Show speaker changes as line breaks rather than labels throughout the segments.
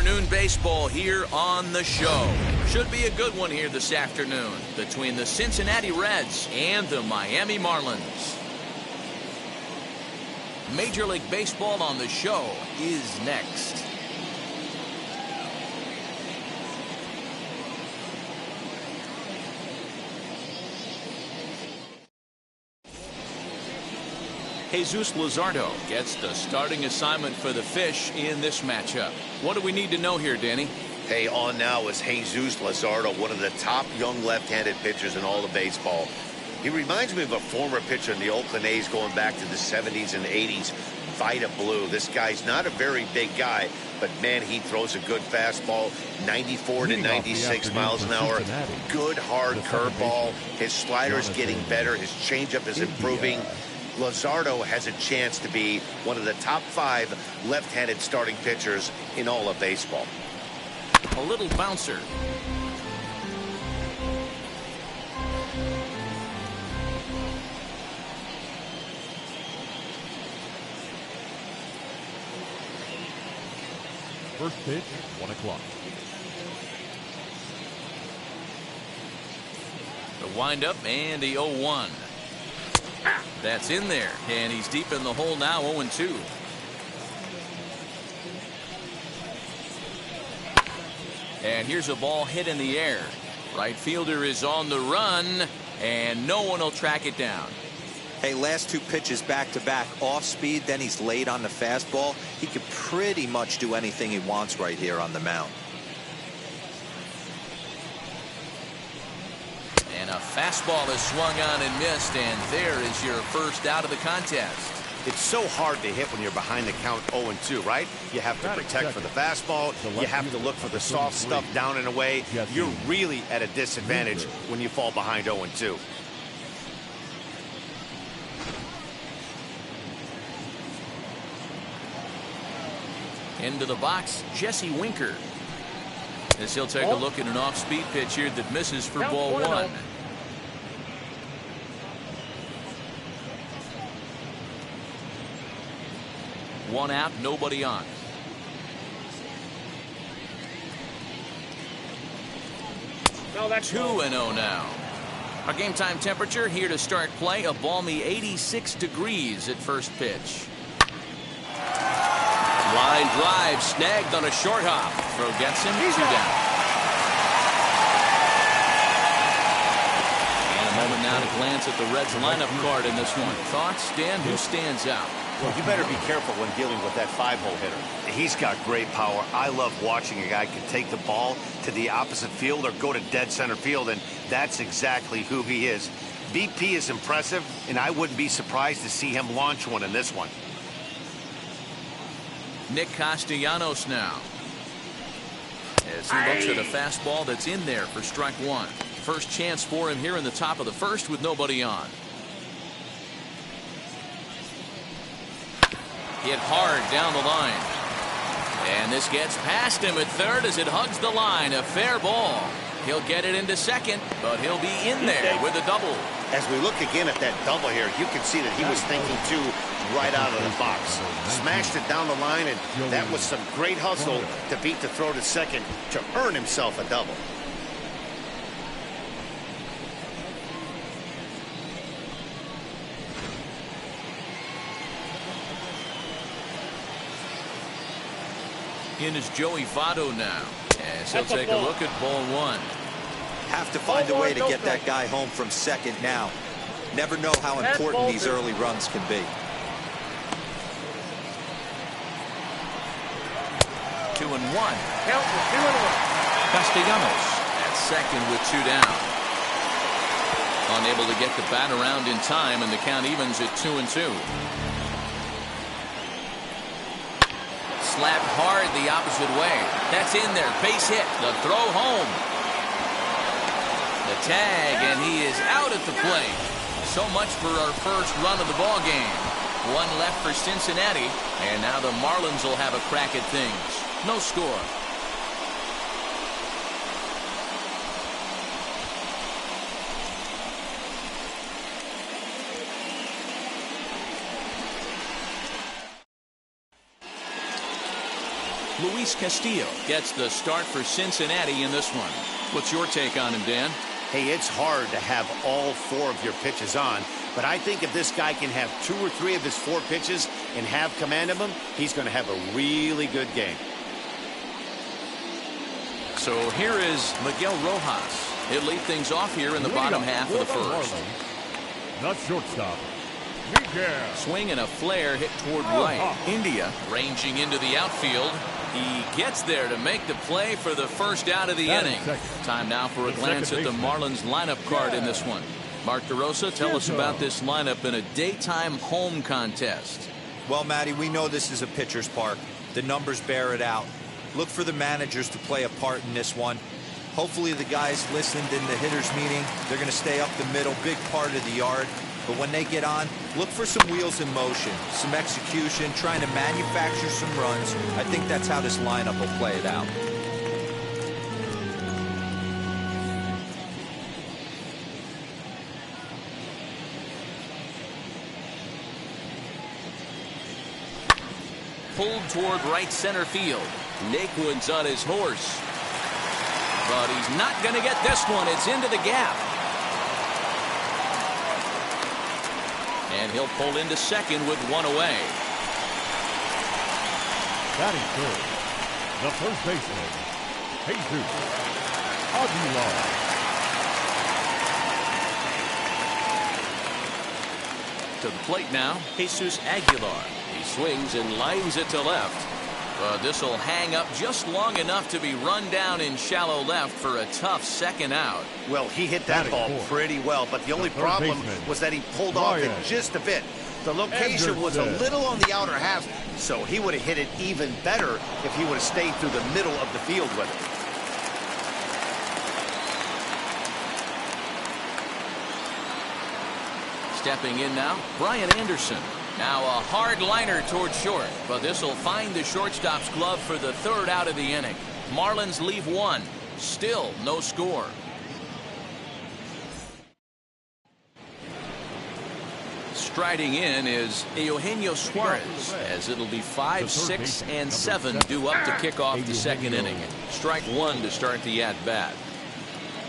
afternoon baseball here on the show. Should be a good one here this afternoon between the Cincinnati Reds and the Miami Marlins. Major League Baseball on the show is next. Jesus Luzardo gets the starting assignment for the Fish in this matchup. What do we need to know here, Danny?
Hey, on now is Jesus Luzardo, one of the top young left-handed pitchers in all of baseball. He reminds me of a former pitcher in the Oakland A's going back to the 70s and 80s, Vida Blue. This guy's not a very big guy, but man, he throws a good fastball, 94 to 96 miles an hour. Good hard curveball. His slider's getting better. His changeup is improving. Luzardo has a chance to be one of the top 5 left-handed starting pitchers in all of baseball.
A little bouncer.
First pitch, 1 o'clock.
The windup and the 0-1. That's in there, and he's deep in the hole now, 0-2. And here's a ball hit in the air. Right fielder is on the run, and no one will track it down.
Hey, last 2 pitches back-to-back, off speed, then he's late on the fastball. He could pretty much do anything he wants right here on the mound.
And a fastball is swung on and missed, and there is your first out of the contest.
It's so hard to hit when you're behind the count 0-2, right? You have to protect for the fastball. You have to look for the soft stuff down and away. You're really at a disadvantage when you fall behind 0-2.
Into the box, Jesse Winker. As he'll take a look at an off-speed pitch here that misses for ball 1. One out, nobody on.
No, that's
2-0 now. Our game time temperature here to start play, a balmy 86 degrees at first pitch. Line drive snagged on a short hop. Throw gets him, 2 down. And a moment now to glance at the Reds lineup card in this one. Thoughts, Dan? Who stands out?
Well, you better be careful when dealing with that 5-hole hitter. He's got great power. I love watching a guy can take the ball to the opposite field or go to dead center field, and that's exactly who he is. BP is impressive, and I wouldn't be surprised to see him launch one in this one.
Nick Castellanos now. As he looks at a fastball that's in there for strike 1. First chance for him here in the top of the first with nobody on. Hit hard down the line. And this gets past him at third as it hugs the line. A fair ball. He'll get it into second, but he'll be in there with a double.
As we look again at that double here, you can see that he was thinking too right out of the box. Smashed it down the line, and that was some great hustle to beat the throw to second to earn himself a double.
In is Joey Votto now, as he'll take a look at ball 1.
Have to find a way to get that guy home from second now. Never know how important these early runs can be.
2-1. Castellanos at second with 2 down. Unable to get the bat around in time, and the count evens at 2-2. Slapped hard the opposite way. That's in there. Base hit. The throw home. The tag, and he is out at the plate. So much for our first run of the ball game. 1 left for Cincinnati, and now the Marlins will have a crack at things. No score. Luis Castillo gets the start for Cincinnati in this one. What's your take on him, Dan?
Hey, it's hard to have all 4 of your pitches on, but I think if this guy can have 2 or 3 of his 4 pitches and have command of them, he's going to have a really good game.
So here is Miguel Rojas. He'll lead things off here in the bottom half of the first.
Not shortstop. Miguel.
Swing and a flare hit toward right. India ranging into the outfield. He gets there to make the play for the first out of the inning. Time now for a glance at the Marlins lineup card in this one. Mark DeRosa, tell us about this lineup in a daytime home contest.
Well, Matty, we know this is a pitcher's park. The numbers bear it out. Look for the managers to play a part in this one. Hopefully the guys listened in the hitters meeting. They're going to stay up the middle, big part of the yard. But when they get on, look for some wheels in motion, some execution, trying to manufacture some runs. I think that's how this lineup will play it out.
Pulled toward right center field. Naquin's on his horse. But he's not going to get this one. It's into the gap. And he'll pull into second with 1 away.
Batting third, the first baseman, Jesus Aguilar.
To the plate now, Jesus Aguilar. He swings and lines it to left. But this will hang up just long enough to be run down in shallow left for a tough second out.
Well, he hit that ball pretty well, but the only problem was that he pulled off it just a bit. The location was a little on the outer half, so he would have hit it even better if he would have stayed through the middle of the field with it.
Stepping in now, Brian Anderson. Now a hard liner toward short, but this will find the shortstop's glove for the third out of the inning. Marlins leave 1. Still no score. Striding in is Eugenio Suarez, as it'll be 5, 6, and 7 due up to kick off the second inning. Strike 1 to start the at-bat.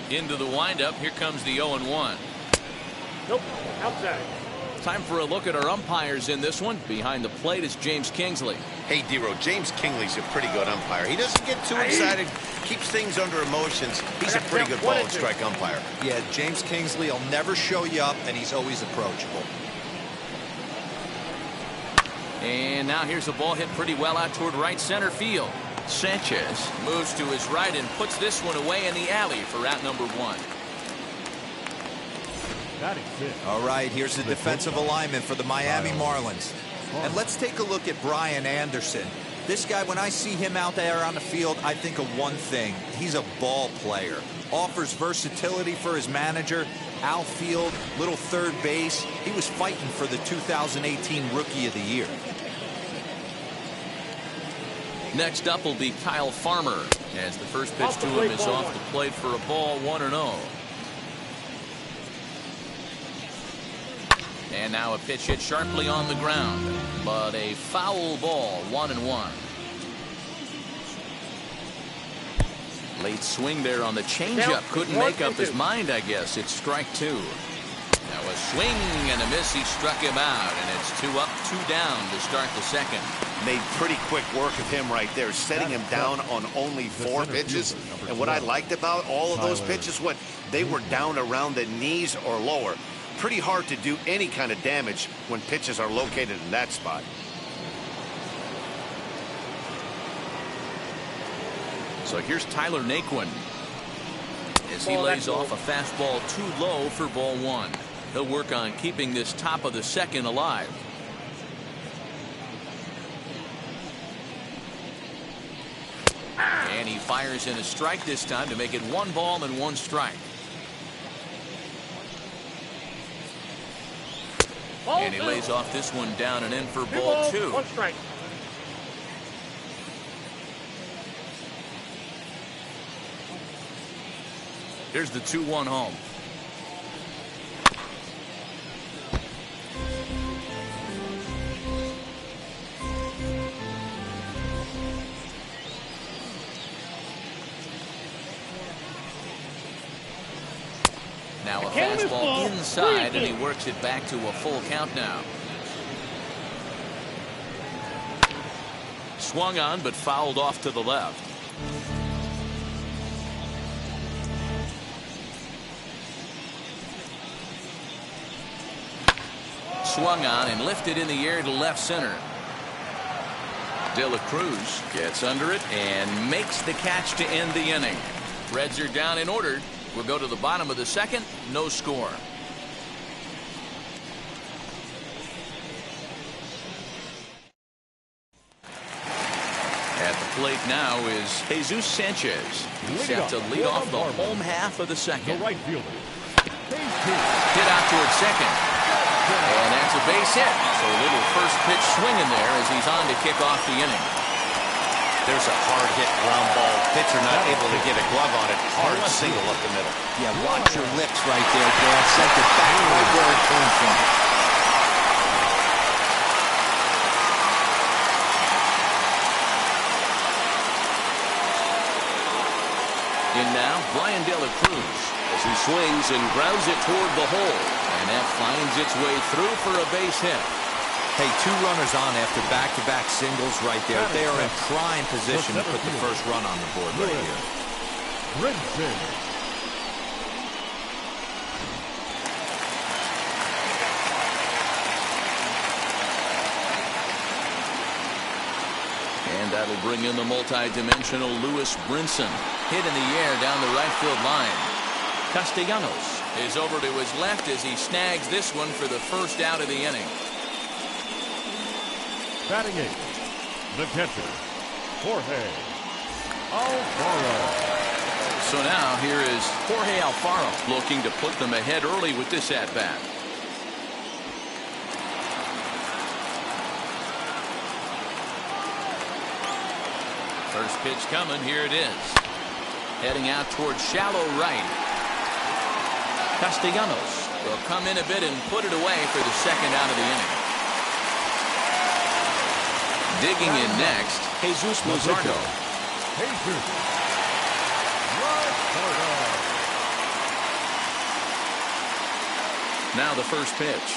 Into the windup, here comes the 0-1.
Nope, outside.
Time for a look at our umpires in this one. Behind the plate is James Kingsley.
Hey, Dero, James Kingsley's a pretty good umpire. He doesn't get too excited, keeps things under emotions. He's a pretty good ball and strike umpire.
Yeah, James Kingsley will never show you up, and he's always approachable.
And now here's a ball hit pretty well out toward right center field. Sanchez moves to his right and puts this one away in the alley for out number 1.
All right, here's the defensive alignment for the Miami Marlins. And let's take a look at Brian Anderson. This guy, when I see him out there on the field, I think of one thing. He's a ball player. Offers versatility for his manager. Outfield, little third base. He was fighting for the 2018 Rookie of the Year.
Next up will be Kyle Farmer, as the first pitch to him is off the plate for a ball, 1-0. And now a pitch hit sharply on the ground, but a foul ball, 1-1. Late swing there on the changeup. Couldn't make up his mind, I guess. It's strike 2. Now a swing and a miss. He struck him out, and it's 2 up, 2 down to start the second.
Made pretty quick work of him right there, setting him down on only 4 pitches. And what I liked about all of those pitches, what they were down around the knees or lower. Pretty hard to do any kind of damage when pitches are located in that spot.
So here's Tyler Naquin as he lays off a fastball too low for ball 1. He'll work on keeping this top of the second alive. And he fires in a strike this time to make it 1 ball and 1 strike. And he lays off this one down and in for ball 2.
1 strike.
Here's the 2-1 home. Now a fastball inside, and he works it back to a full count now. Swung on, but fouled off to the left. Swung on and lifted in the air to left center. De La Cruz gets under it and makes the catch to end the inning. Reds are down in order. We'll go to the bottom of the second. No score. At the plate now is Jesus Sanchez. He's set to lead off the home half of the second.
The right fielder.
Hit out towards second. And that's a base hit. So a little first pitch swing in there as he's on to kick off the inning.
There's a hard hit ground ball. Pitcher not able to get a glove on it. Hard single up the middle.
Yeah, watch your lips right there, Dan. Sent it back right where it came from.
In now, Brian De La Cruz as he swings and grounds it toward the hole. And that finds its way through for a base hit.
Hey, 2 runners on after back-to-back singles right there. They are in prime position to put the first run on the board right here.
Brinson.
And that'll bring in the multi-dimensional Lewis Brinson. Hit in the air down the right field line. Castellanos is over to his left as he snags this one for the first out of the inning.
Batting 8, the catcher, Jorge Alfaro.
So now here is Jorge Alfaro looking to put them ahead early with this at-bat. First pitch coming. Here it is. Heading out towards shallow right. Castellanos will come in a bit and put it away for the second out of the inning. Digging in next, Jesus Luzardo. Now the first pitch.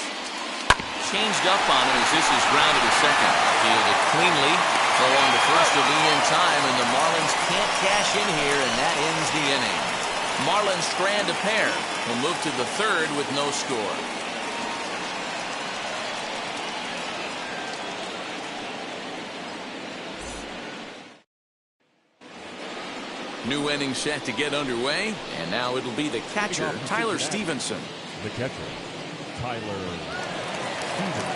Changed up on him as this is grounded to second. Fielded cleanly. Throw on to first will be in time, and the Marlins can't cash in here, and that ends the inning. Marlins strand a pair. Will move to the third with no score. New inning set to get underway, and now it'll be the catcher, Tyler Stevenson.
The catcher, Tyler Stevenson.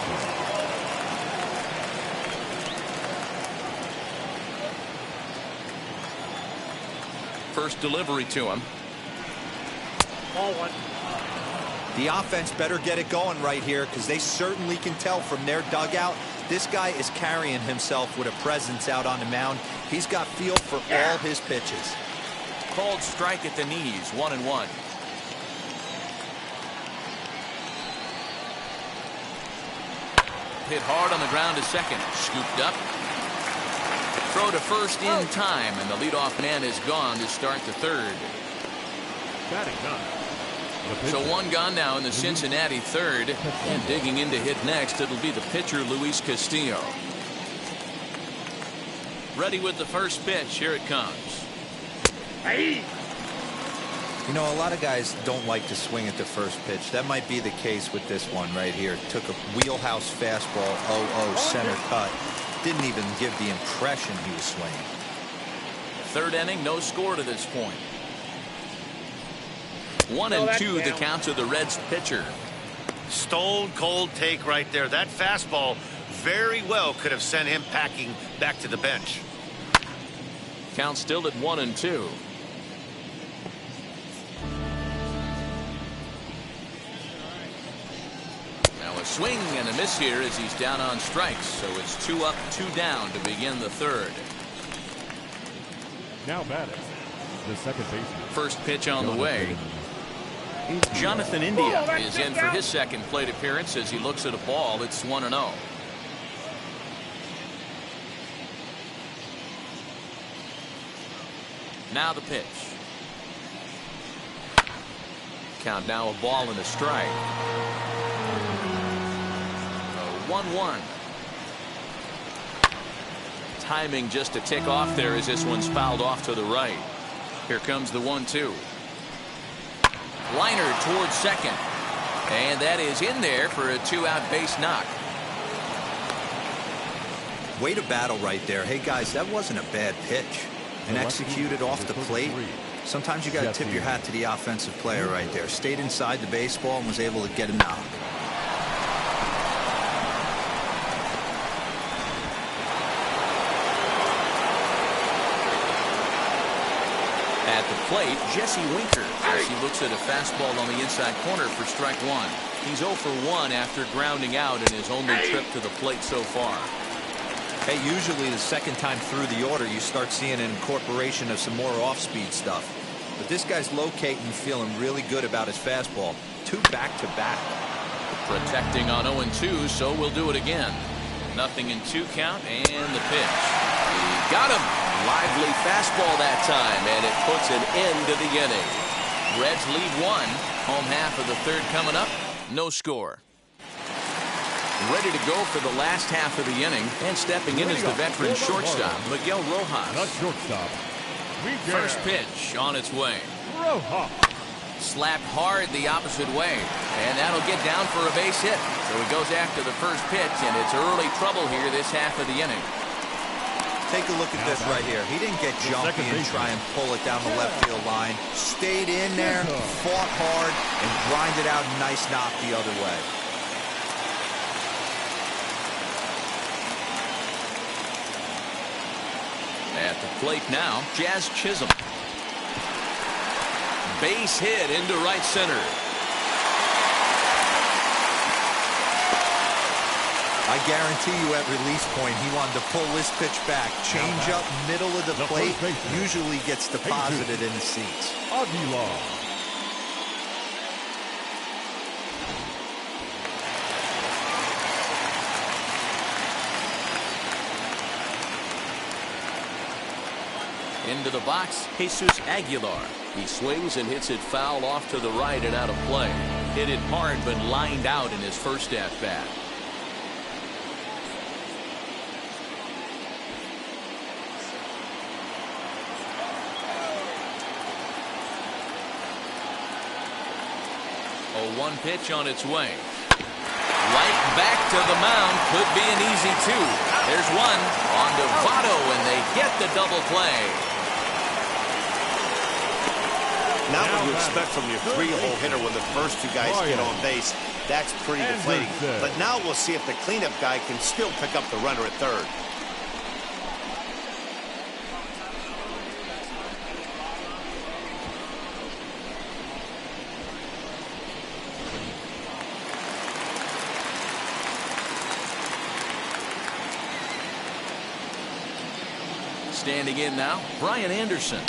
First delivery to him.
Ball 1.
The offense better get it going right here because they certainly can tell from their dugout this guy is carrying himself with a presence out on the mound. He's got feel for all his pitches.
Called strike at the knees, 1-1. Hit hard on the ground to second. Scooped up. Throw to first in time, and the leadoff man is gone to start the third.
Batting 9.
So one gone now in the Cincinnati third, and digging in to hit next, it'll be the pitcher, Luis Castillo. Ready with the first pitch. Here it comes.
Hey.
You know, a lot of guys don't like to swing at the first pitch. That might be the case with this one right here. Took a wheelhouse fastball, 0-0 center cut. Didn't even give the impression he was swinging.
Third inning, no score to this point. 1-2 the count to the Reds pitcher.
Stone cold take right there. That fastball very well could have sent him packing back to the bench.
Count still at 1-2. Now a swing and a miss here as he's down on strikes. So it's 2 up, 2 down to begin the third.
Now batting, the second baseman.
First pitch on the way. Jonathan India is in for his second plate appearance as he looks at a ball. It's 1-0. Now the pitch. count now, a ball and a strike. 1-1. Timing just a tick off there as this one's fouled off to the right. Here comes the 1-2. Liner towards second. And that is in there for a 2-out base knock.
Way to battle right there. Hey, guys, that wasn't a bad pitch. And executed off the plate. Sometimes you got to tip your hat to the offensive player right there. Stayed inside the baseball and was able to get a knock.
At the plate, Jesse Winker, as he looks at a fastball on the inside corner for strike one. He's 0 for 1 after grounding out in his only trip to the plate so far.
Hey, usually the second time through the order, you start seeing an incorporation of some more off-speed stuff. But this guy's locating, feeling really good about his fastball. 2 back-to-back.
Protecting on 0-2, so we'll do it again. 0-2 count, and the pitch. He got him. Lively fastball that time, and it puts an end to the inning. Reds lead 1. Home half of the third coming up. No score. Ready to go for the last half of the inning, and stepping in is the veteran shortstop, Miguel Rojas.
Not shortstop.
First pitch on its way.
Rojas.
Slapped hard the opposite way, and that'll get down for a base hit. So he goes after the first pitch, and it's early trouble here this half of the inning.
Take a look at this right here. He didn't get jumpy and try and pull it down the left field line. Stayed in there, fought hard, and grinded out a nice knock the other way.
At the plate now, Jazz Chisholm. Base hit into right center.
I guarantee you at release point, he wanted to pull this pitch back. Change up middle of the plate, usually gets deposited in the seats.
Aguilar.
Into the box, Jesus Aguilar. He swings and hits it foul off to the right and out of play. Hit it hard but lined out in his first at-bat. A 1 pitch on its way. Right back to the mound. Could be an easy 2. There's one on to Votto, and they get the double play.
Not what you expect from your 3-hole hitter when the first 2 guys get on base. That's pretty deflating. But now we'll see if the cleanup guy can still pick up the runner at third.
Standing in now, Brian Anderson.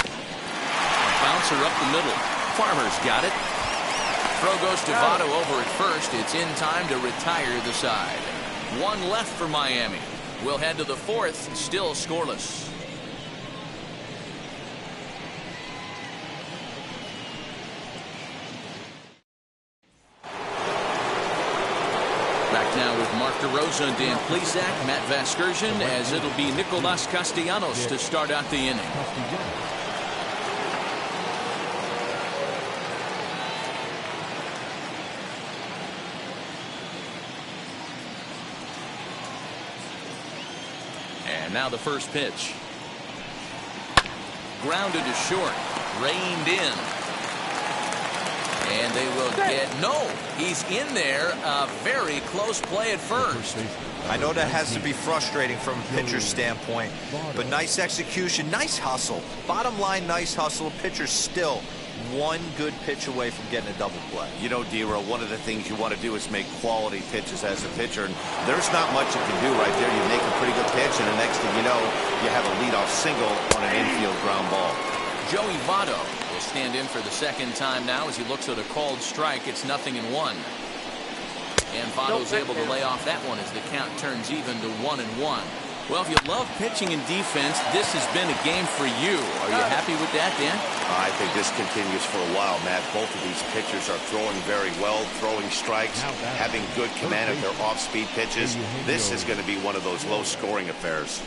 Bouncer up the middle. Farmer's got it. Throw goes to Votto over at first. It's in time to retire the side. 1 left for Miami. We'll head to the 4th, still scoreless. Back now with Mark DeRosa and Dan Plesac, Matt Vasgersian, as it'll be Nicolas Castellanos to start out the inning. And now the first pitch. Grounded to short. Reined in. And they will get... No! He's in there. A very close play at first.
I know that has to be frustrating from a pitcher's standpoint, but nice execution, nice hustle. Bottom line, nice hustle. Pitcher's still 1 good pitch away from getting a double play.
You know, D-Row, one of the things you want to do is make quality pitches as a pitcher, and there's not much you can do right there. You make a pretty good pitch, and the next thing you know, you have a leadoff single on an infield ground ball.
Joey Votto will stand in for the second time now as he looks at a called strike. It's 0-1. And Votto's able to lay off that one as the count turns even to 1-1. Well, if you love pitching and defense, this has been a game for you. Are you happy with that, Dan?
I think this continues for a while, Matt. Both of these pitchers are throwing very well, throwing strikes, having good command of their off-speed pitches. This is going to be one of those low-scoring affairs.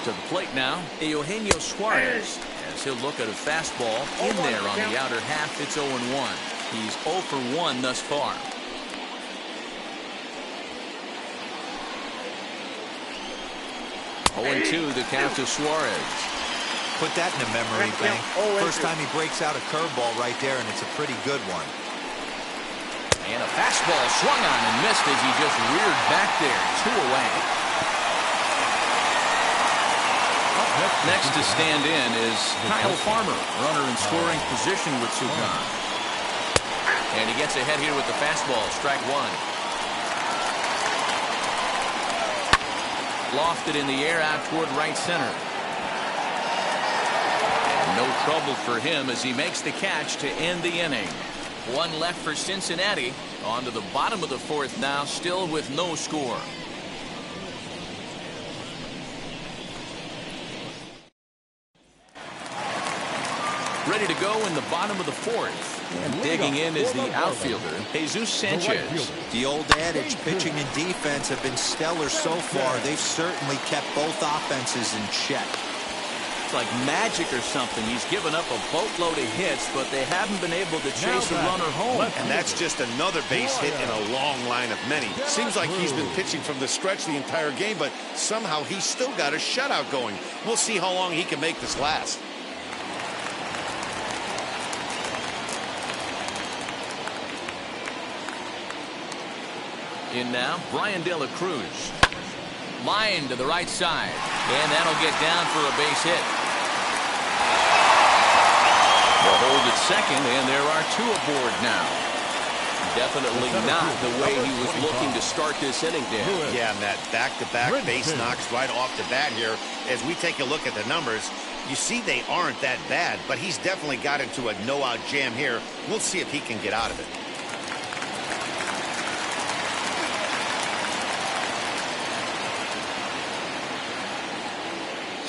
To the plate now, Eugenio Suarez. As he'll look at a fastball in there on the outer half. It's 0-1. He's 0 for 1 thus far. 0-2 the count to Suarez.
Put that in a memory bank. First time he breaks out a curveball right there, and it's a pretty good one.
And a fastball swung on and missed as he just reared back there. 2 away. Next to stand in is Kyle Farmer, runner in scoring position with Sukan. And he gets ahead here with the fastball, strike 1. Lofted in the air out toward right center. And no trouble for him as he makes the catch to end the inning. 1 left for Cincinnati. On to the bottom of the 4th now, still with no score. Ready to go in the bottom of the 4th. And digging in is the outfielder, Jesus Sanchez.
The old adage, pitching and defense have been stellar so far. They've certainly kept both offenses in check.
It's like magic or something. He's given up a boatload of hits, but they haven't been able to chase a runner home.
And that's just another base hit in a long line of many. Seems like he's been pitching from the stretch the entire game, but somehow he's still got a shutout going. We'll see how long he can make this last.
In now, Brian De La Cruz. Line to the right side. And that'll get down for a base hit. The hold at second, and there are 2 aboard now. Definitely not the way he was looking to start this inning, Dan.
Yeah, Matt, back-to-back base knocks right off the bat here. As we take a look at the numbers, you see they aren't that bad, but he's definitely got into a no-out jam here. We'll see if he can get out of it.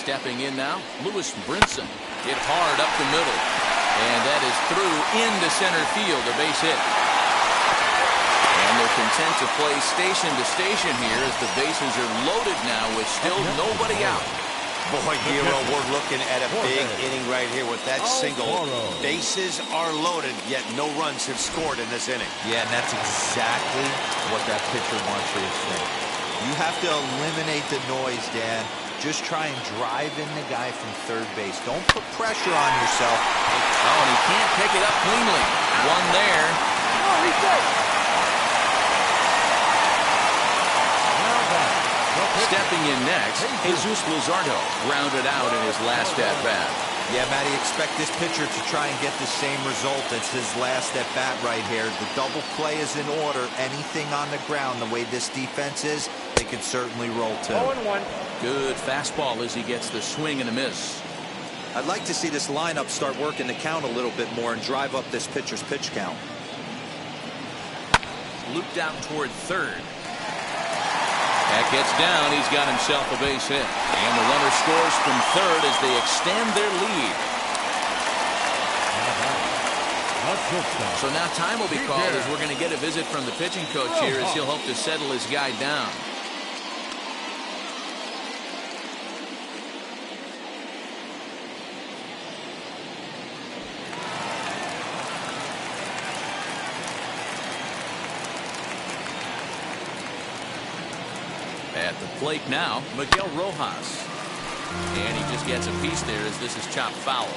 Stepping in now, Lewis Brinson. Hit hard up the middle. And that is through into center field, a base hit. And they're content to play station to station here as the bases are loaded now with still nobody out.
Boy, Hero, we're looking at a big inning right here with that single. Bases are loaded, yet no runs have scored in this inning.
Yeah, and that's exactly what that pitcher wants you to say. You have to eliminate the noise, Dan. Just try and drive in the guy from third base. Don't put pressure on yourself.
Oh, and he can't pick it up cleanly. 1 there. Stepping in next, Jesus Luzardo grounded out in his last at-bat.
Yeah, Matty, expect this pitcher to try and get the same result as his last at-bat right here. The double play is in order. Anything on the ground, the way this defense is, they could certainly roll too.
0-1.
Good fastball as he gets the swing and a miss.
I'd like to see this lineup start working the count a little bit more and drive up this pitcher's pitch count.
Looped out toward third. That gets down. He's got himself a base hit. And the runner scores from third as they extend their lead. So now time will be called as we're going to get a visit from the pitching coach here as he'll hope to settle his guy down. At the plate now, Miguel Rojas. And he just gets a piece there as this is chopped foul.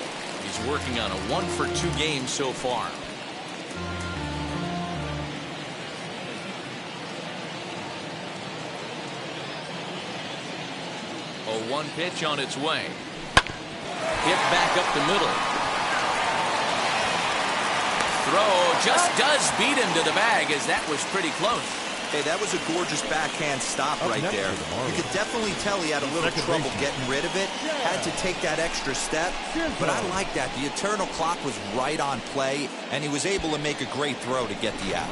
He's working on a 1-for-2 game so far. 0-1 pitch on its way. Hit back up the middle. Throw just does beat him to the bag as that was pretty close.
Hey, that was a gorgeous backhand stop right there. You could definitely tell he had a little trouble getting rid of it. Had to take that extra step. But I like that. The eternal clock was right on play, and he was able to make a great throw to get the out.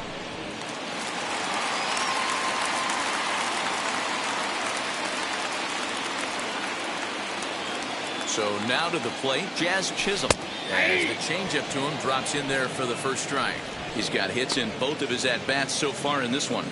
So now to the plate, Jazz Chisholm. As the changeup to him drops in there for the first strike. He's got hits in both of his at-bats so far in this one.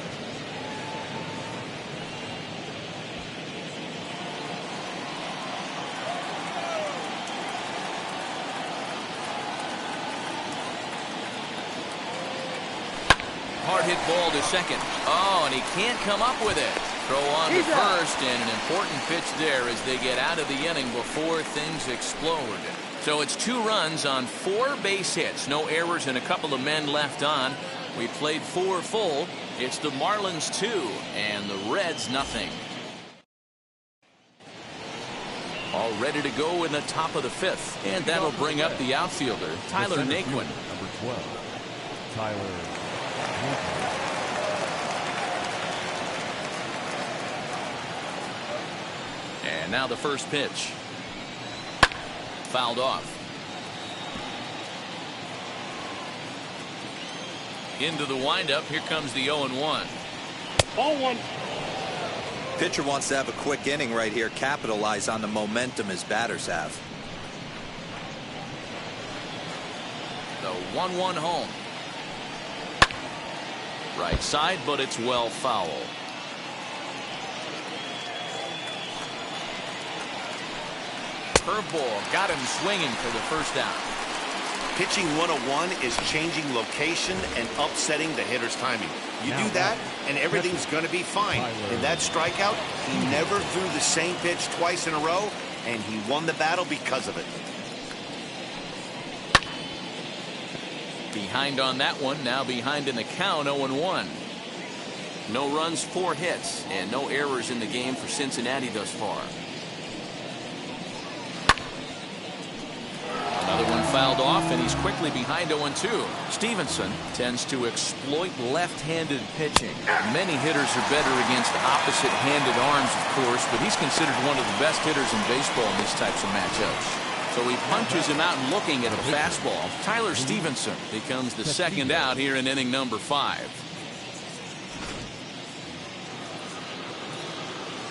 Hard hit ball to second. Oh, and he can't come up with it. Throw on to first, and an important pitch there as they get out of the inning before things explode. So it's 2 runs on 4 base hits. No errors and a couple of men left on. We played 4 full. It's the Marlins 2 and the Reds nothing. All ready to go in the top of the 5th. And that'll bring up the outfielder, Tyler Marcotte.
Number 12, Tyler Marcotte.
And now the first pitch. Fouled off. Into the windup. Here comes the 0-1.
Ball 1.
Pitcher wants to have a quick inning right here. Capitalize on the momentum his batters have.
The 1-1 home. Right side, but it's well foul. Curveball got him swinging for the first out.
Pitching 101 is changing location and upsetting the hitter's timing. You do that, and everything's going to be fine. In that strikeout, he never threw the same pitch twice in a row, and he won the battle because of it.
Behind on that one, now behind in the count, 0-1. No runs, 4 hits, and no errors in the game for Cincinnati thus far. Another one fouled off, and he's quickly behind 0-2. Stevenson tends to exploit left-handed pitching. Many hitters are better against opposite-handed arms, of course, but he's considered one of the best hitters in baseball in these types of matchups. So he punches him out and looking at a fastball. Tyler Stevenson becomes the second out here in inning number 5.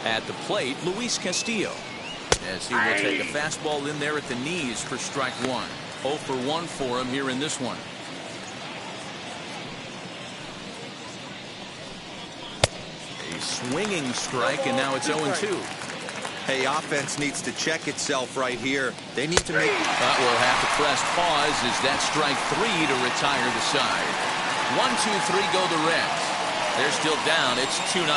At the plate, Luis Castillo. As he will take a fastball in there at the knees for strike 1. 0 for 1 for him here in this one. A swinging strike, and now it's 0-2.
Hey, offense needs to check itself right here. They need to make...
But we'll have to press pause as that strike 3 to retire the side. 1-2-3 go the Reds. They're still down. It's 2-0.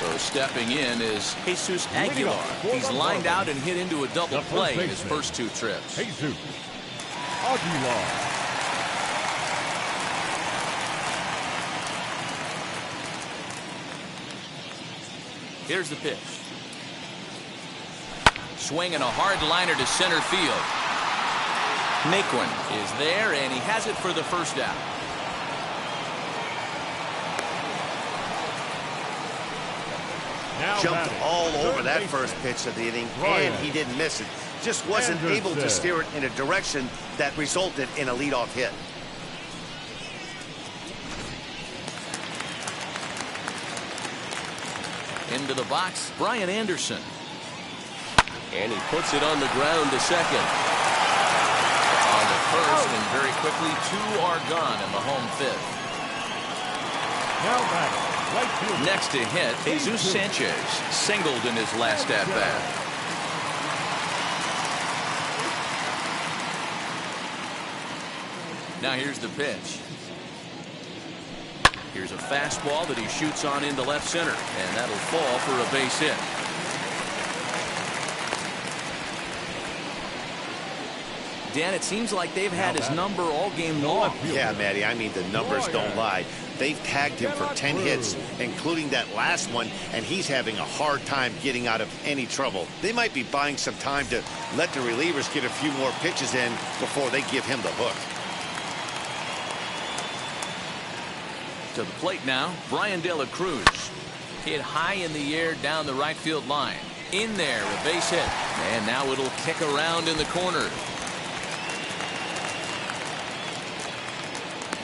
So stepping in is Jesus Aguilar. He's lined out and hit into a double play in his first 2 trips.
Jesus Aguilar.
Here's the pitch. Swinging a hard liner to center field. Naquin is there, and he has it for the first out.
Jumped all over that first pitch of the inning, and he didn't miss it. Just wasn't able to steer it in a direction that resulted in a leadoff hit.
Into the box, Brian Anderson. And he puts it on the ground to second. On the first, and very quickly 2 are gone in the home 5th.
Now batting, right fielder.
Next to hit, Jesus Sanchez singled in his last at-bat. Now here's the pitch. Here's a fastball that he shoots on into left center, and that'll fall for a base hit. Dan, it seems like they've had his number all game long.
Yeah, Matty, I mean, the numbers don't lie. They've tagged him for 10 hits, including that last one, and he's having a hard time getting out of any trouble. They might be buying some time to let the relievers get a few more pitches in before they give him the hook.
To the plate now, Brian De La Cruz. Hit high in the air down the right field line. In there, a base hit. And now it'll kick around in the corner.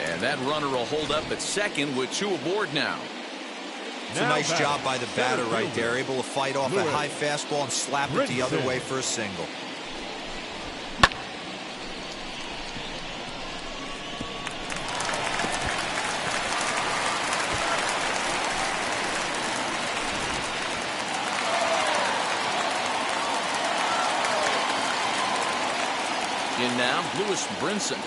And that runner will hold up at second with 2 aboard now.
It's a nice job by the batter right there. Able to fight off a high fastball and slap it the other way for a single.
In now, Lewis Brinson.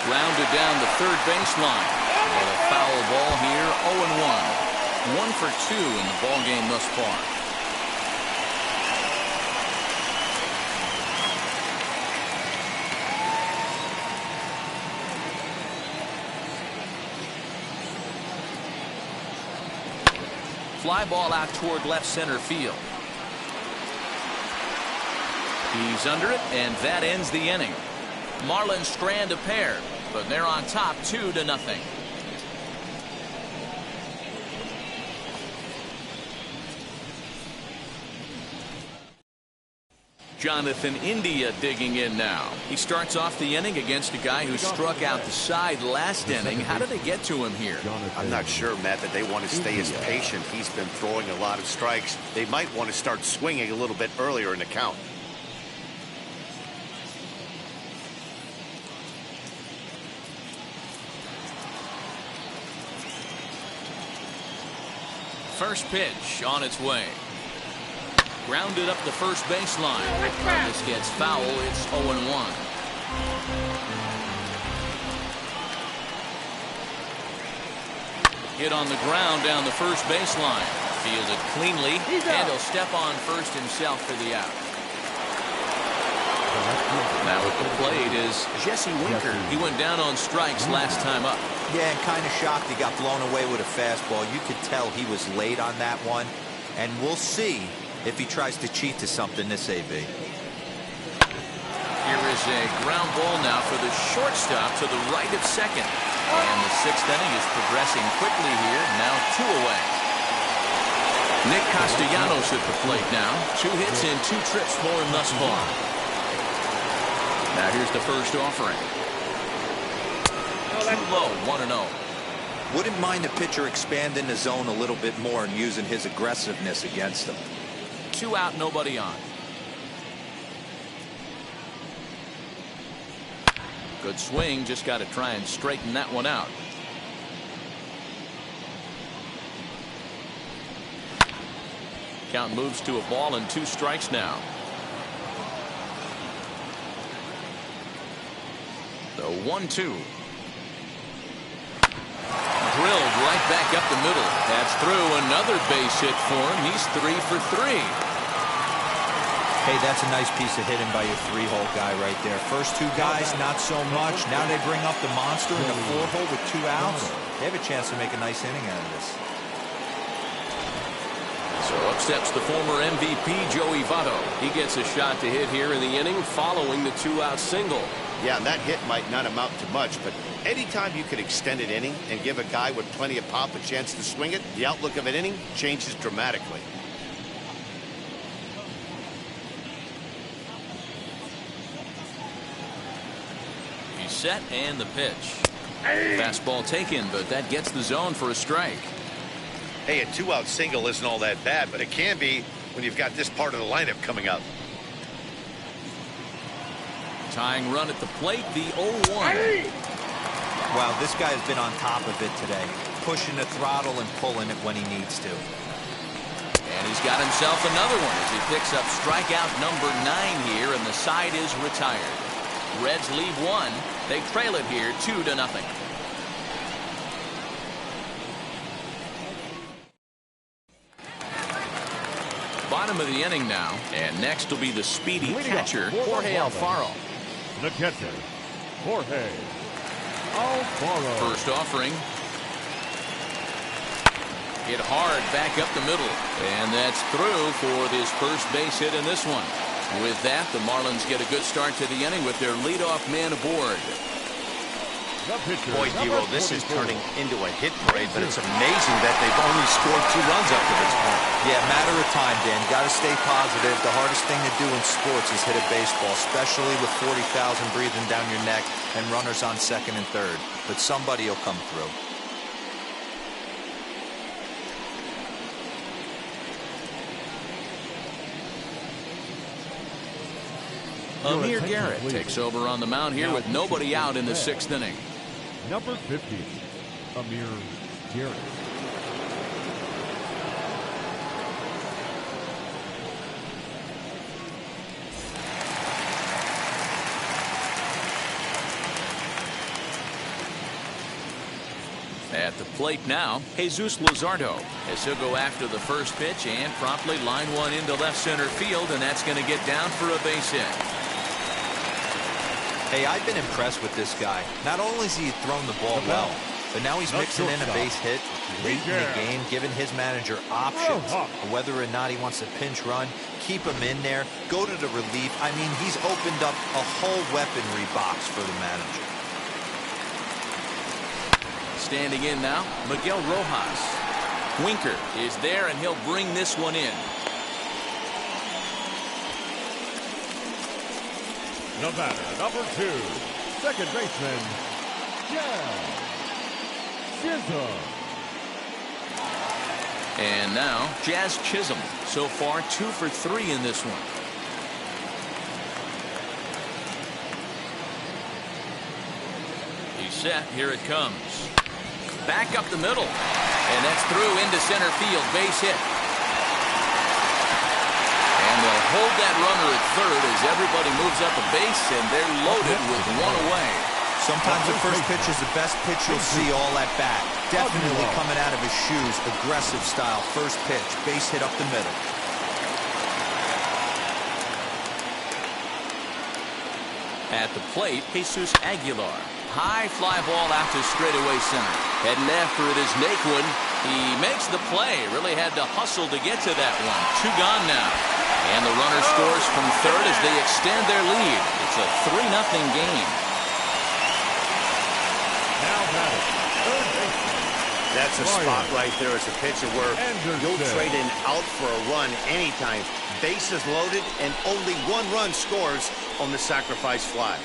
Grounded down the third baseline. But a foul ball here, 0-1. 1 for 2 in the ball game thus far. Fly ball out toward left center field. He's under it, and that ends the inning. Marlins strand a pair, but they're on top 2-0. Jonathan India digging in now. He starts off the inning against a guy who struck out the side last inning. How did they get to him here?
I'm not sure, Matt, that they want to stay as patient. He's been throwing a lot of strikes. They might want to start swinging a little bit earlier in the count.
First pitch on its way. Grounded up the first baseline. This gets foul. It's 0-1. Hit on the ground down the first baseline. Fielded cleanly, and he'll step on first himself for the out. Now at the plate is Jesse Winker. He went down on strikes last time up.
Yeah, and kind of shocked he got blown away with a fastball. You could tell he was late on that one. And we'll see if he tries to cheat to something this AB.
Here is a ground ball now for the shortstop to the right of second. And the 6th inning is progressing quickly here. Now 2 away. Nick Castellanos at the plate now. 2 hits and 2 trips for him thus far. Now here's the first offering. Too low, 1-0.
Wouldn't mind the pitcher expanding the zone a little bit more and using his aggressiveness against them.
2 out, nobody on. Good swing, just got to try and straighten that one out. Count moves to a ball and 2 strikes now. The 1-2. Drilled right back up the middle. That's through. Another base hit for him. He's 3 for 3.
Hey, that's a nice piece of hitting by your 3-hole guy right there. First 2 guys, not so much. Now they bring up the monster in the 4-hole with 2 outs. They have a chance to make a nice inning out of this.
So up steps the former MVP, Joey Votto. He gets a shot to hit here in the inning following the 2-out single.
Yeah, and that hit might not amount to much, but anytime you can extend an inning and give a guy with plenty of pop a chance to swing it, the outlook of an inning changes dramatically.
He's set and the pitch. Fastball taken, but that gets the zone for a strike.
Hey, a 2-out single isn't all that bad, but it can be when you've got this part of the lineup coming up.
Tying run at the plate, the 0-1.
Wow, this guy has been on top of it today. Pushing the throttle and pulling it when he needs to.
And he's got himself another one as he picks up strikeout number 9 here, and the side is retired. Reds leave 1. They trail it here 2-0. Bottom of the inning now, and next will be the speedy catcher, Jorge Alfaro.
The catcher, Jorge Alfaro.
First offering. Hit hard back up the middle. And that's through for his first base hit in this one. With that, the Marlins get a good start to the inning with their leadoff man aboard.
Boy, Dero, this is turning into a hit parade, but it's amazing that they've only scored 2 runs up to this point.
Yeah, matter of time, Dan. Got to stay positive. The hardest thing to do in sports is hit a baseball, especially with 40,000 breathing down your neck and runners on second and third. But somebody will come through.
Amir Garrett takes over on the mound here with nobody out in the 6th inning.
Number 50, Amir Garrett.
At the plate now, Jesus Luzardo, as he'll go after the first pitch and promptly line one into left center field, and that's going to get down for a base hit.
Hey, I've been impressed with this guy. Not only has he thrown the ball well, but now he's mixing in a base hit late in the game, giving his manager options, whether or not he wants a pinch run, keep him in there, go to the relief. I mean, he's opened up a whole weaponry box for the manager.
Standing in now, Miguel Rojas. Winker is there, and he'll bring this one in.
The batter, number 2, second baseman, Chisholm.
And now, Jazz Chisholm. So far, 2 for 3 in this one. He's set. Here it comes. Back up the middle. And that's through into center field. Base hit. And they'll hold that runner at third as everybody moves up a base, and they're loaded with one away.
Sometimes the first pitch is the best pitch you'll see all at bat. Definitely coming out of his shoes. Aggressive style. First pitch. Base hit up the middle.
At the plate, Jesus Aguilar. High fly ball out to straightaway center. Heading after it is Naquin. He makes the play. Really had to hustle to get to that one. 2 gone now. And the runner scores from third as they extend their lead. It's a 3-0 game.
Now batting, third baseman.
That's a spot right there as a pitcher where you'll trade an out for a run anytime. Bases loaded and only 1 run scores on the sacrifice fly.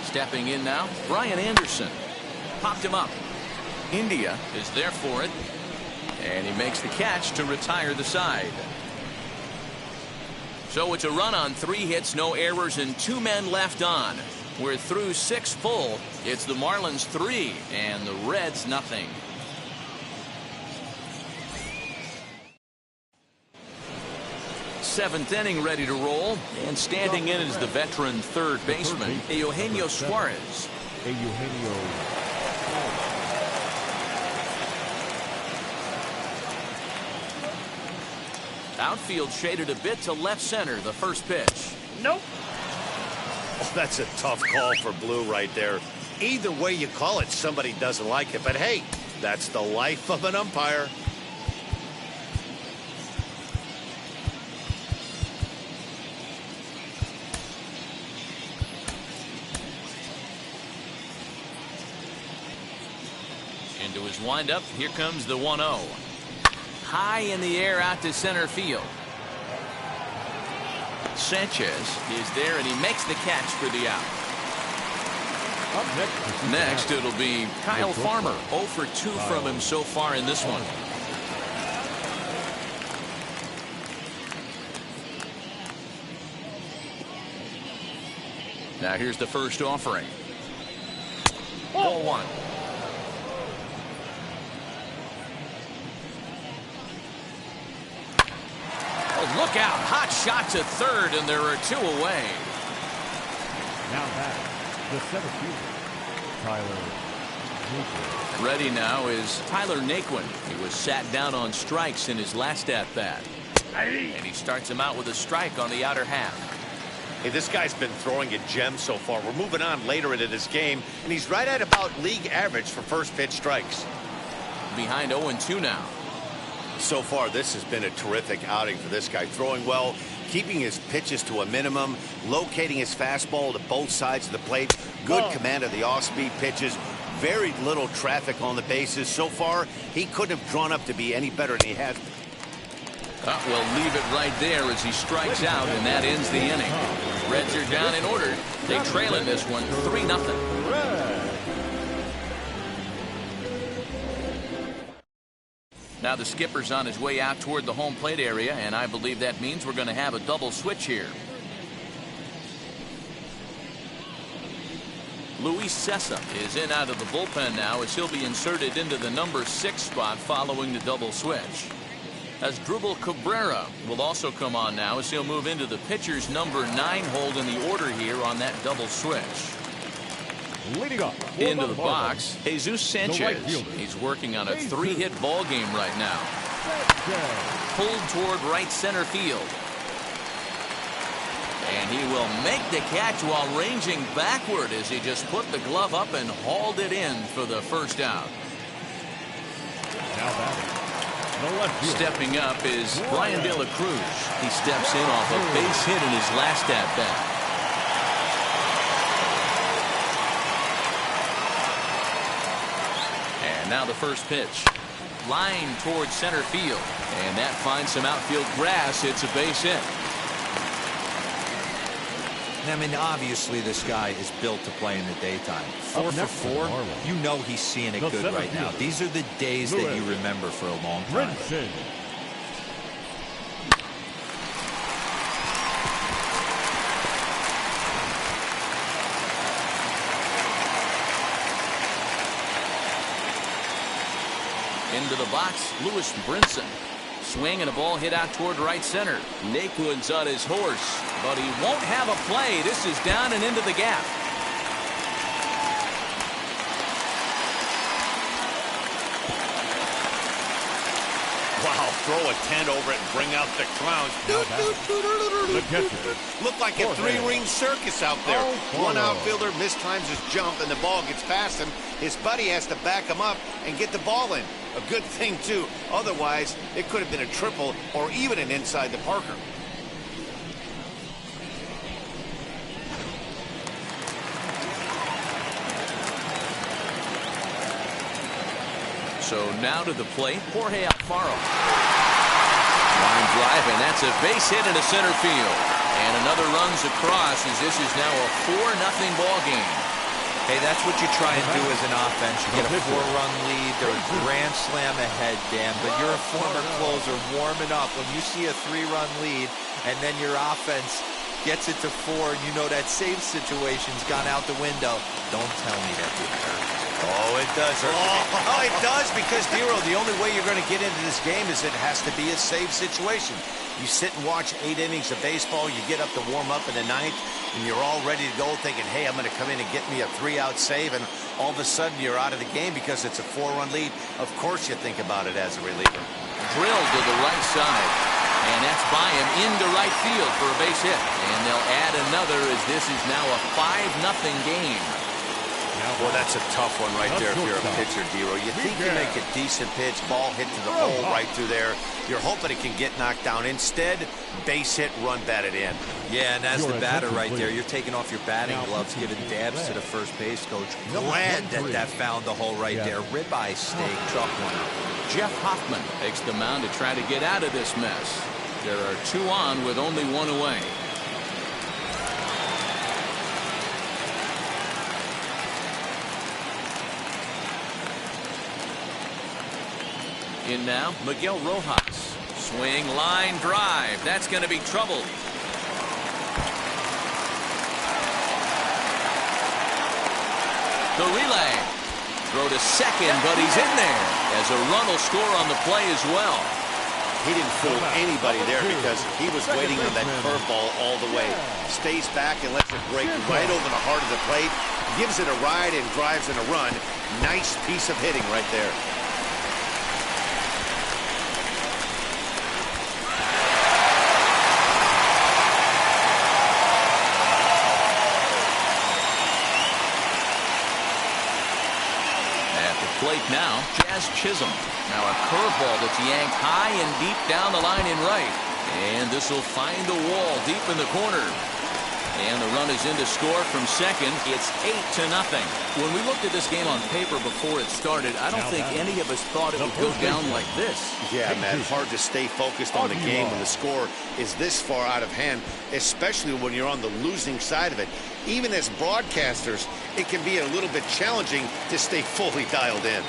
Stepping in now, Brian Anderson. Popped him up. India is there for it. And he makes the catch to retire the side. So it's a run on 3 hits, no errors, and 2 men left on. We're through 6 full. It's the Marlins 3 and the Reds nothing. Seventh inning ready to roll, and standing in is the veteran third baseman, Eugenio Suarez. Outfield shaded a bit to left center, the first pitch.
Nope.
Oh, that's a tough call for Blue right there. Either way you call it, somebody doesn't like it. But hey, that's the life of an umpire.
Into his windup, here comes the 1-0. High in the air out to center field. Sanchez is there, and he makes the catch for the out. Next, it'll be Kyle Farmer. 0 for 2 from him so far in this one. Now here's the first offering. Ball 1. Look out. Hot shot to third, and there are 2 away.
Now back, the center fielder, Tyler Marcotte.
Ready now is Tyler Naquin. He was sat down on strikes in his last at-bat. And he starts him out with a strike on the outer half.
Hey, this guy's been throwing a gem so far. We're moving on later into this game, and he's right at about league average for first pitch strikes.
Behind 0-2 now.
So far, this has been a terrific outing for this guy. Throwing well, keeping his pitches to a minimum, locating his fastball to both sides of the plate. Good command of the off-speed pitches. Very little traffic on the bases. So far, he couldn't have drawn up to be any better than he has.
We'll leave it right there as he strikes out, and that ends the inning. Reds are down in order. They trail in this one 3-0. Now the skipper's on his way out toward the home plate area, and I believe that means we're going to have a double switch here. Luis Cessa is in out of the bullpen now as he'll be inserted into the number 6 spot following the double switch. Asdrubal Cabrera will also come on now as he'll move into the pitcher's number 9 hold in the order here on that double switch.
Leading up
into the box, Jesus Sanchez. He's working on a 3-hit ball game right now. Pulled toward right center field. And he will make the catch while ranging backward as he just put the glove up and hauled it in for the first out.
Now batting.
Stepping up is Brian De La Cruz. He steps in off a base hit in his last at-bat. And now the first pitch. Line towards center field. And that finds some outfield grass. It's a base hit.
I mean, obviously this guy is built to play in the daytime. 4 for 4, you know he's seeing it good right now. These are the days that you remember for a long time.
Into the box, Lewis Brinson. Swing and a ball hit out toward right center. Naquin's on his horse, but he won't have a play. This is down and into the gap.
Wow, throw a tent over it and bring out the clowns. Look like a 3-ring circus out there. One outfielder mistimes his jump and the ball gets past him. His buddy has to back him up and get the ball in. A good thing, too. Otherwise, it could have been a triple or even an inside the Parker.
So now to the plate, Jorge Alfaro. Line drive, and that's a base hit into center field. And another runs across as this is now a 4-0 ball game.
Hey, that's what you try and do as an offense. You get a 4-run lead. They're a grand slam ahead, Dan. But you're a former closer warming up. When you see a 3-run lead and then your offense gets it to 4 and you know that save situation's gone out the window, don't tell me that didn't hurt.
Oh, it does hurt. Oh, it does because, Dero, the only way you're going to get into this game is it has to be a save situation. You sit and watch 8 innings of baseball, you get up to warm up in the 9th, and you're all ready to go thinking, hey, I'm going to come in and get me a 3-out save, and all of a sudden you're out of the game because it's a 4-run lead. Of course you think about it as a reliever.
Drilled to the right side, and that's by him into right field for a base hit. And they'll add another as this is now a 5-0 game.
Well, that's a tough one right there if you're a pitcher, Dero. You think you make a decent pitch, ball hit to the hole right through there. You're hoping it can get knocked down. Instead, base hit, run batted in.
Yeah, and as the batter right there, you're taking off your batting gloves, giving dabs to the first base coach. Glad that found the hole right there. Ribeye steak, chalk one out.
Jeff Hoffman takes the mound to try to get out of this mess. There are 2 on with only 1 away. In now, Miguel Rojas. Swing, line, drive. That's going to be trouble. The relay. Throw to second, but he's in there as a run will score on the play as well.
He didn't fool anybody there because he was waiting on that curveball all the way. Stays back and lets it break right over the heart of the plate. Gives it a ride and drives in a run. Nice piece of hitting right there.
Plate now, Jazz Chisholm. Now a curveball that's yanked high and deep down the line in right. And this will find the wall deep in the corner. And the run is in to score from second. It's 8-0. When we looked at this game on paper before it started, I don't think any of us thought it would go down like this.
Yeah, Matt, hard to stay focused on the game when the score is this far out of hand, especially when you're on the losing side of it. Even as broadcasters, it can be a little bit challenging to stay fully dialed in.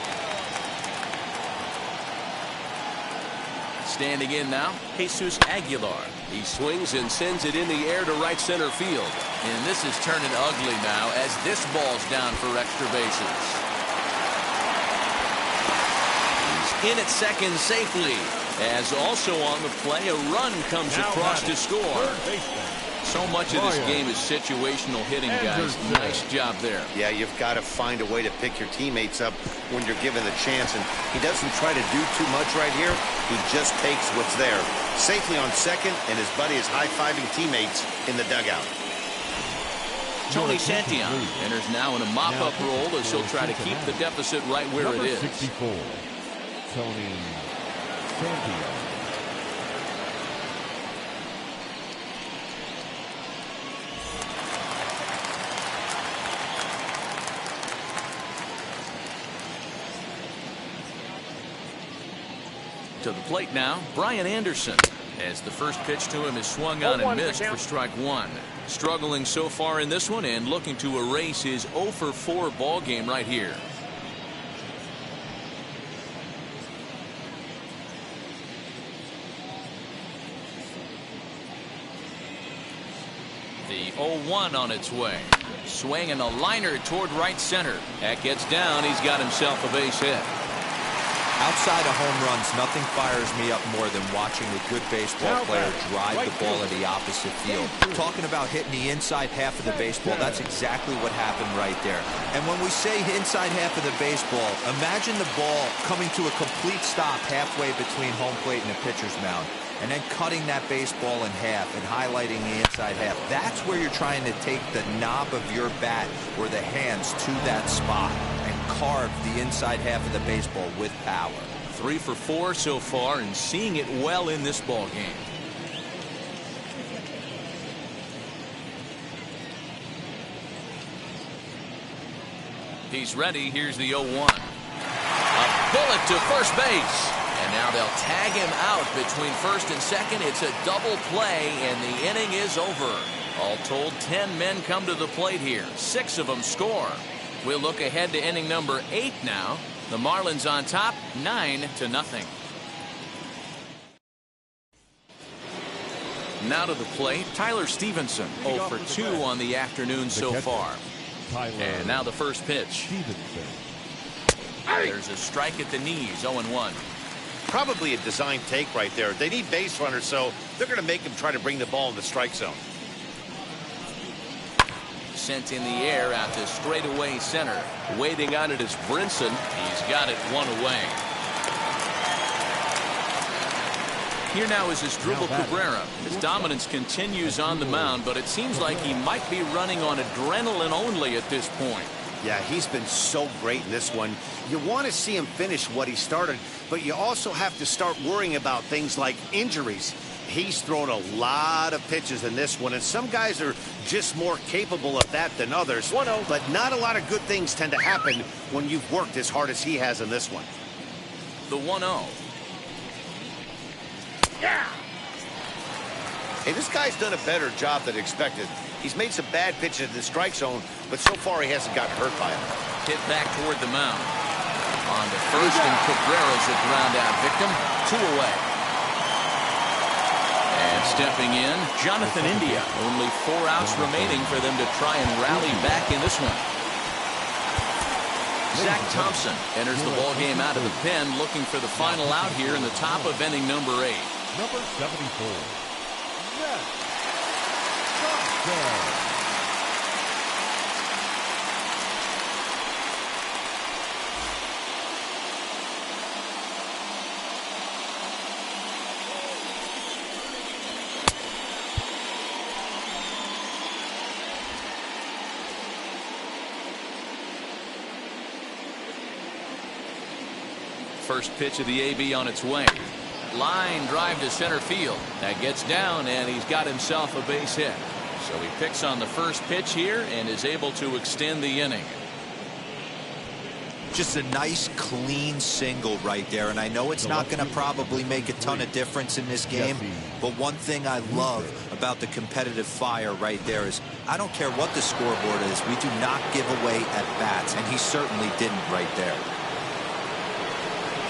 Standing in now, Jesus Aguilar. He swings and sends it in the air to right center field. And this is turning ugly now as this ball's down for extra bases. He's in at second safely. As also on the play, a run comes across to score. So much of this game is situational hitting, guys. Nice job there.
Yeah, you've got to find a way to pick your teammates up when you're given the chance. And he doesn't try to do too much right here. He just takes what's there. Safely on second, and his buddy is high-fiving teammates in the dugout.
Tony Santillan enters now in a mop-up role as he'll try to keep the deficit right where it is.
64, Tony Santillan.
To the plate now, Brian Anderson, as the first pitch to him is swung on and missed for strike one. Struggling so far in this one and looking to erase his 0 for 4 ball game right here. The 0-1 on its way. Swing and a liner toward right center. That gets down. He's got himself a base hit.
Outside of home runs, nothing fires me up more than watching a good baseball player drive the ball at the opposite field. Talking about hitting the inside half of the baseball, that's exactly what happened right there. And when we say inside half of the baseball, imagine the ball coming to a complete stop halfway between home plate and the pitcher's mound, and then cutting that baseball in half and highlighting the inside half. That's where you're trying to take the knob of your bat or the hands to that spot and carve the inside half of the baseball with power.
3 for 4 so far and seeing it well in this ball game. He's ready. Here's the 0-1. A bullet to first base. And now they'll tag him out between first and second. It's a double play, and the inning is over. All told, 10 men come to the plate here. 6 of them score. We'll look ahead to inning number 8 now. The Marlins on top, 9-0. Now to the plate, Tyler Stevenson, 0 for 2 on the afternoon so far. And now the first pitch. There's a strike at the knees, 0-1.
Probably a design take right there. They need base runners, so they're going to make him try to bring the ball in the strike zone.
Sent in the air out to straightaway center. Waiting on it is Brinson. He's got it 1 away. Here now is Asdrubal Cabrera. His dominance continues on the mound, but it seems like he might be running on adrenaline only at this point.
Yeah, he's been so great in this one. You want to see him finish what he started, but you also have to start worrying about things like injuries. He's thrown a lot of pitches in this one, and some guys are just more capable of that than others.
1-0.
But not a lot of good things tend to happen when you've worked as hard as he has in this one.
The 1-0.
Yeah.
Hey, this guy's done a better job than expected. He's made some bad pitches in the strike zone, but so far he hasn't gotten hurt by them.
Hit back toward the mound. On to first, and Cabrera's a ground out victim. 2 away. And stepping in, Jonathan India. Only 4 outs remaining for them to try and rally back in this one. Zach Thompson enters the ball game out of the pen, looking for the final out here in the top of inning number 8.
Number 74. Zach Thompson.
First pitch of the AB on its way. Line drive to center field. That gets down, and he's got himself a base hit. So he picks on the first pitch here and is able to extend the inning.
Just a nice clean single right there, and I know it's not going to probably make a ton of difference in this game, but one thing I love about the competitive fire right there is I don't care what the scoreboard is, we do not give away at bats, and he certainly didn't right there.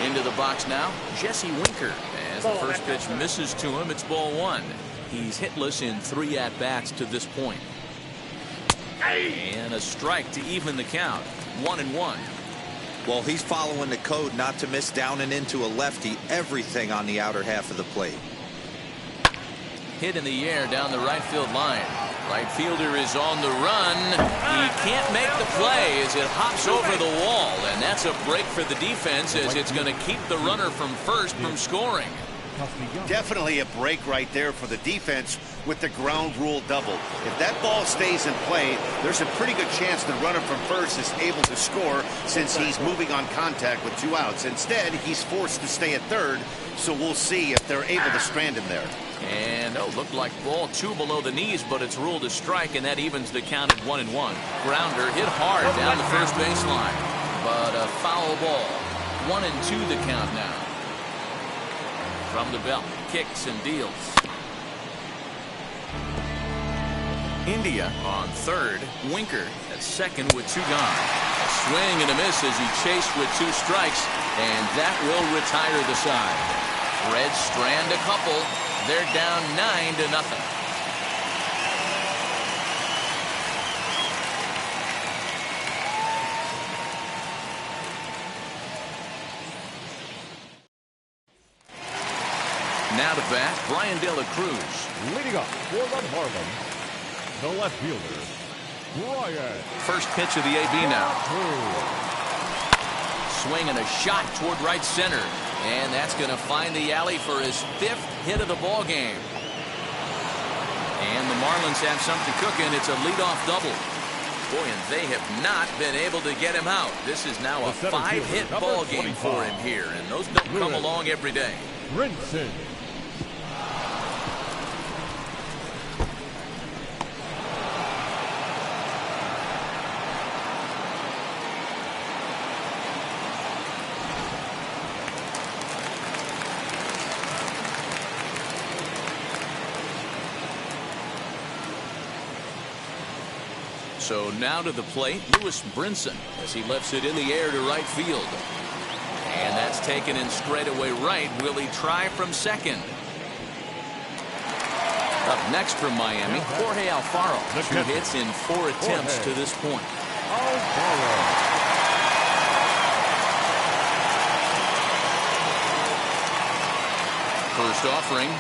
Into the box now, Jesse Winker. As the first pitch misses to him, it's ball 1. He's hitless in 3 at-bats to this point. And a strike to even the count. 1-1.
Well, he's following the code not to miss down and into a lefty. Everything on the outer half of the plate.
Hit in the air down the right field line. Right fielder is on the run. He can't make the play as it hops over the wall, and that's a break for the defense as it's going to keep the runner from first from scoring.
Definitely a break right there for the defense with the ground rule double. If that ball stays in play, there's a pretty good chance the runner from first is able to score since he's moving on contact with 2 outs. Instead, he's forced to stay at third, so we'll see if they're able to strand him there.
And looked like ball 2 below the knees, but it's ruled a strike, and that evens the count at 1-1. Grounder hit hard down the first baseline, but a foul ball. 1-2 the count now. From the belt, kicks and deals. India on third. Winker at second with 2 gone. A swing and a miss as he chased with 2 strikes, and that will retire the side. Reds strand a couple. They're down 9-0. Now to bat, Brian De La Cruz.
Leading up for the Marlins, the left fielder, Brian.
First pitch of the AB now. Swing and a shot toward right center. And that's going to find the alley for his 5th hit of the ball game. And the Marlins have something cooking. It's a leadoff double. Boy, and they have not been able to get him out. This is now a 5-hit ball game for him here, and those don't come along every day.
Brinson.
So now to the plate, Lewis Brinson as he lifts it in the air to right field. And that's taken in straightaway right. Will he try from second? Up next from Miami, Jorge Alfaro. 2 hits in 4 attempts to this point. First offering.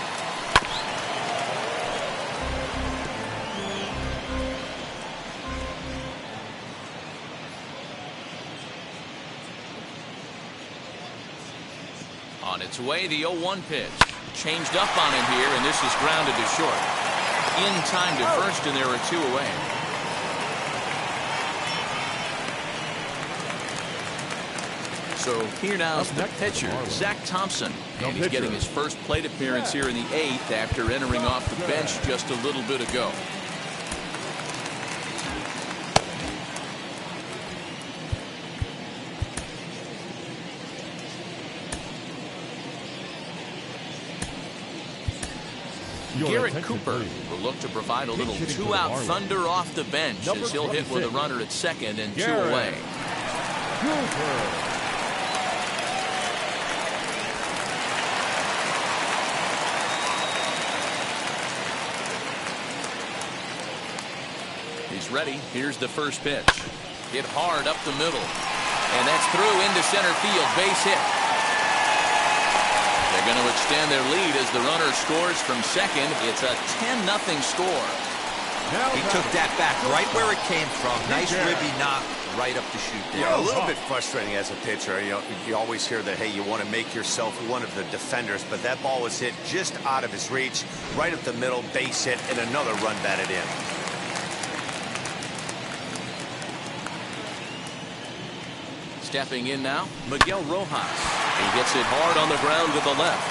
On its way, the 0-1 pitch. Changed up on him here, and this is grounded to short. In time to first, and there are 2 away. So here now is the pitcher, Zach Thompson. And he's getting his first plate appearance here in the 8th after entering off the bench just a little bit ago. Garrett Cooper will look to provide a little 2-out thunder off the bench as he'll hit with a runner at second and 2 away. He's ready. Here's the first pitch. Hit hard up the middle. And that's through into center field. Base hit. They're going to extend their lead as the runner scores from second. It's a 10-0 score.
He took that back right where it came from. Nice ribby knock right up the chute there.
Yeah, a little bit frustrating as a pitcher. You always hear that, hey, you want to make yourself one of the defenders, but that ball was hit just out of his reach, right up the middle, base hit, and another run batted in.
Stepping in now, Miguel Rojas. He gets it hard on the ground with the left.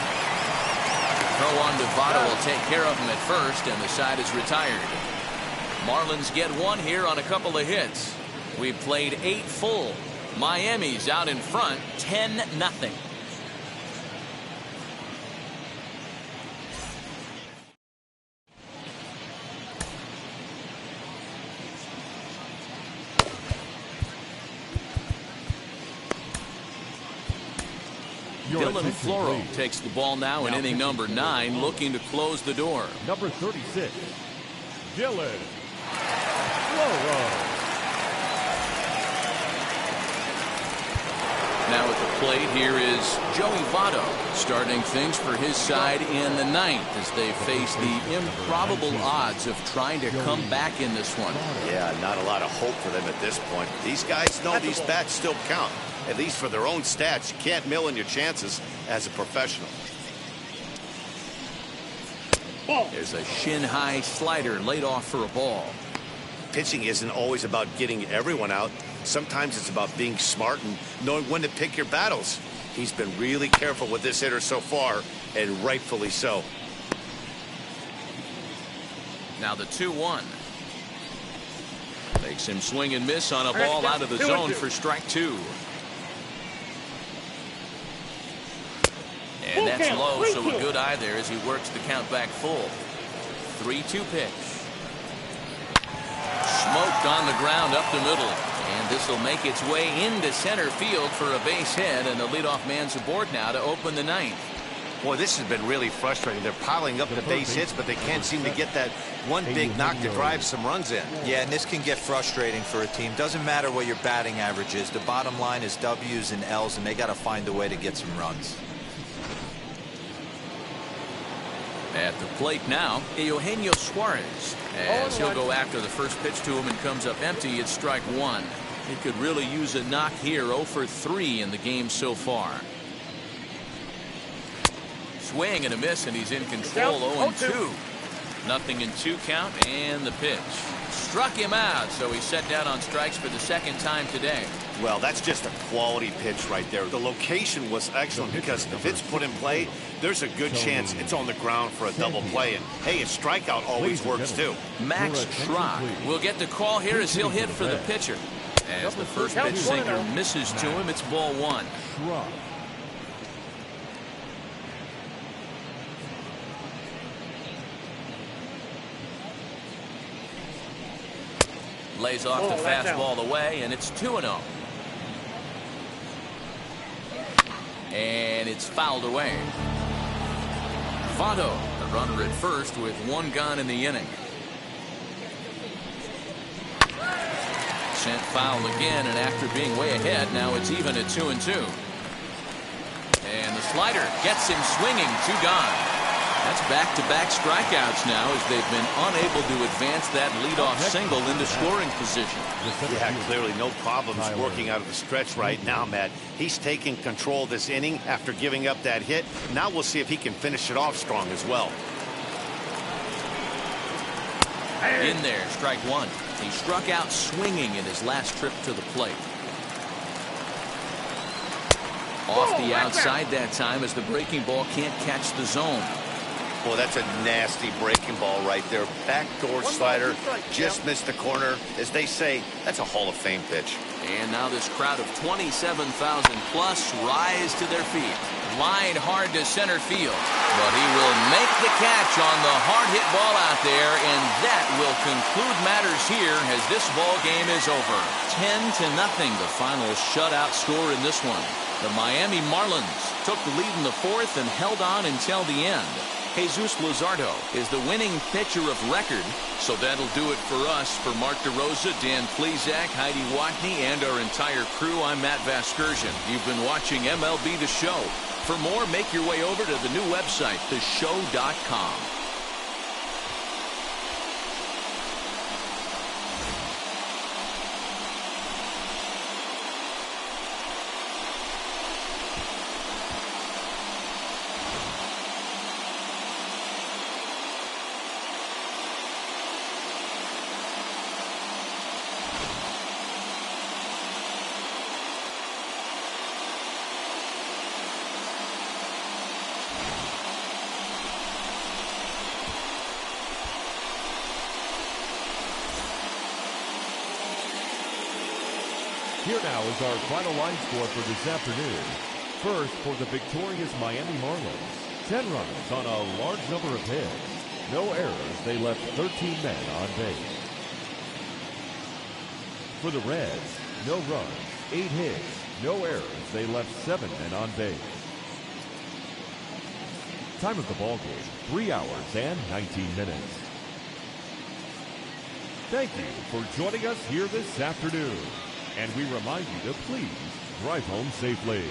Throw on to Votto will take care of him at first, and the side is retired. Marlins get one here on a couple of hits. We've played 8 full. Miami's out in front, 10-0. Dylan Floro takes the ball now in inning number 9, looking to close the door.
Number 36, Dylan Floro.
Now at the plate here is Joey Votto, starting things for his side in the 9th as they face the improbable odds of trying to come back in this one.
Yeah, not a lot of hope for them at this point. These guys know these bats still count, at least for their own stats. You can't mill in your chances as a professional.
There's a shin-high slider laid off for a ball.
Pitching isn't always about getting everyone out. Sometimes it's about being smart and knowing when to pick your battles. He's been really careful with this hitter so far, and rightfully so.
Now the 2-1. Makes him swing and miss on a ball out of the zone for strike 2. And that's low, so a good eye there as he works the count back full. 3-2 pitch. Smoked on the ground up the middle. And this will make its way into center field for a base hit, and the leadoff man's aboard now to open the 9th.
Boy, this has been really frustrating. They're piling up the base hits, but they can't seem to get that one big knock to drive some runs in.
Yeah, and this can get frustrating for a team. Doesn't matter what your batting average is. The bottom line is W's and L's, and they got to find a way to get some runs.
At the plate now, Eugenio Suarez. As he'll go after the first pitch to him and comes up empty, it's strike 1. He could really use a knock here. 0 for 3 in the game so far. Swing and a miss, and he's in control. 0-2. Nothing in 2 count, and the pitch. Struck him out, so he's set down on strikes for the second time today.
Well, that's just a quality pitch right there. The location was excellent because if it's put in play, there's a good chance it's on the ground for a double play. And, hey, a strikeout always works, too.
Max Schrock will get the call here as he'll hit for the pitcher. As the first pitch sinker misses to him, it's ball 1. Lays off the fastball away, and it's 2-0. And it's fouled away. Votto, the runner at first with 1 gone in the inning. Sent foul again, and after being way ahead, now it's even at 2-2. And the slider gets him swinging. 2 gone. That's back-to-back strikeouts now as they've been unable to advance that leadoff single into scoring position.
Yeah, clearly no problems working out of the stretch right now, Matt. He's taking control of this inning after giving up that hit. Now we'll see if he can finish it off strong as well.
In there, strike 1. He struck out swinging in his last trip to the plate. Off the outside that time as the breaking ball can't catch the zone.
Boy, that's a nasty breaking ball right there. Backdoor slider, just missed the corner. As they say, that's a Hall of Fame pitch.
And now this crowd of 27,000 plus rise to their feet. Lined hard to center field. But he will make the catch on the hard hit ball out there, and that will conclude matters here as this ball game is over. 10-0, the final shutout score in this one. The Miami Marlins took the lead in the 4th and held on until the end. Jesus Luzardo is the winning pitcher of record. So that'll do it for us. For Mark DeRosa, Dan Plesac, Heidi Watney, and our entire crew, I'm Matt Vasgersian. You've been watching MLB The Show. For more, make your way over to the new website, theshow.com.
Here now is our final line score for this afternoon. First, for the victorious Miami Marlins, 10 runs on a large number of hits. No errors, they left 13 men on base. For the Reds, no runs, 8 hits, no errors, they left 7 men on base. Time of the ball game, 3 hours and 19 minutes. Thank you for joining us here this afternoon. And we remind you to please drive home safely.